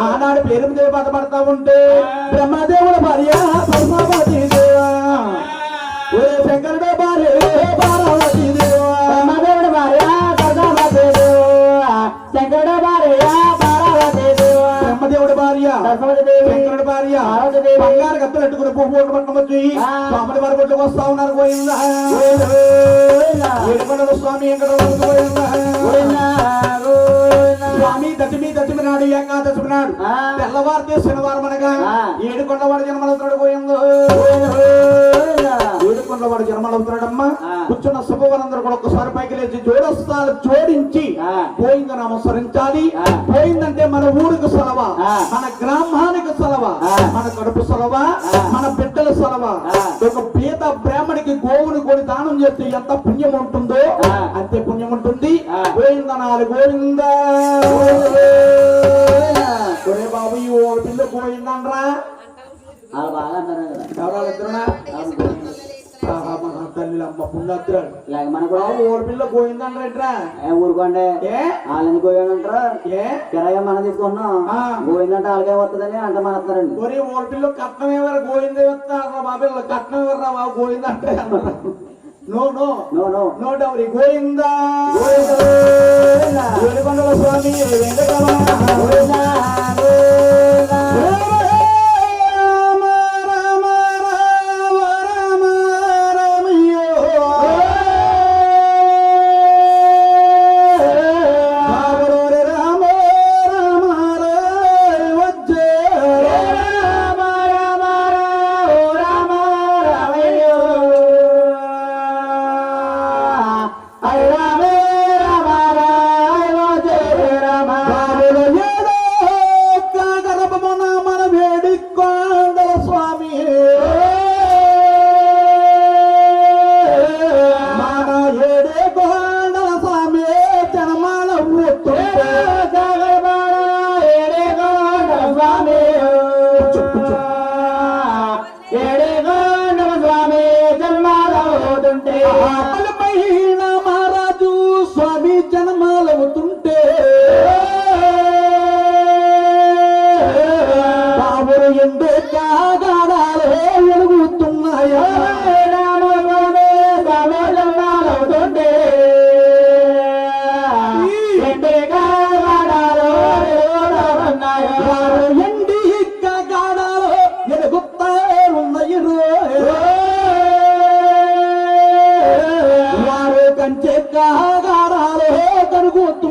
ఆనాడు పేరు మీద బాధపడతా ఉంటే బ్రహ్మదేవుల భార్య పద్మావతి దేవా, శంకరుడు భార్య పార్వతీ దేవా, బ్రహ్మదేవుడి భార్య పద్మావతి దేవా, శంకరుడు భార్య పార్వతీ దేవా, బ్రహ్మదేవుడి భార్య శంకరుడి భార్య బంగారు గద్దలు పెట్టుకుని పువ్వు పట్టణం వచ్చి స్వామి వారి బొట్టుకు వస్తా ఉన్నారు. పోయిందా ఏడుకొండల స్వామి పోయిందా స్వామి దశమి నాడు ఏకాదశమి నాడు తెల్లవారితే శనివారం అనగా ఏడుకొండవాడు జన్మలవుతున్నాడు. పోయిందో ఏడుకొండవాడు జన్మలవుతున్నాడమ్మా. కూర్చున్న శుభవారందరూ కూడా ఒక్కసారి పైకి లేచి జోడస్తాలు జోడించి పోయిందని నమస్కరించాలి. పోయిందంటే మన ఊరికి సెలవ, మన గ్రామానికి సెలవ, మన కడుపు సెలవ, మన బిడ్డల సెలవ. ఒక పేద బ్రాహ్మడికి గోవుని కొని దానం చేస్తే ఎంత పుణ్యం ఉంటుందో అంతే పుణ్యం ఉంటుంది. పోయిందనాలు గోవిందా ఒరే బాబు ఈ ఓ పిల్ల పోయిందనరా తల్లిమ్మ పుణ్యాత్రాడు మన కూడా ఓడి పిల్ల పోయిందనరా ఊరుకోండి వాళ్ళని పోయాడంటారా కిరాయ మన తీసుకున్నాం పోయిందంటే వాళ్ళకే వస్తుందని అంటే మన వస్తారండి. ఒరే ఓడి పిల్ల కట్నం ఎవరు పోయిందే వస్తారా బాబు, కట్నం ఎవర్రా బాబు పోయిందంటే no no no no no dowry. Govinda ఏడుకొండల స్వామి మహారాజు స్వామి జన్మాలవుతుంటే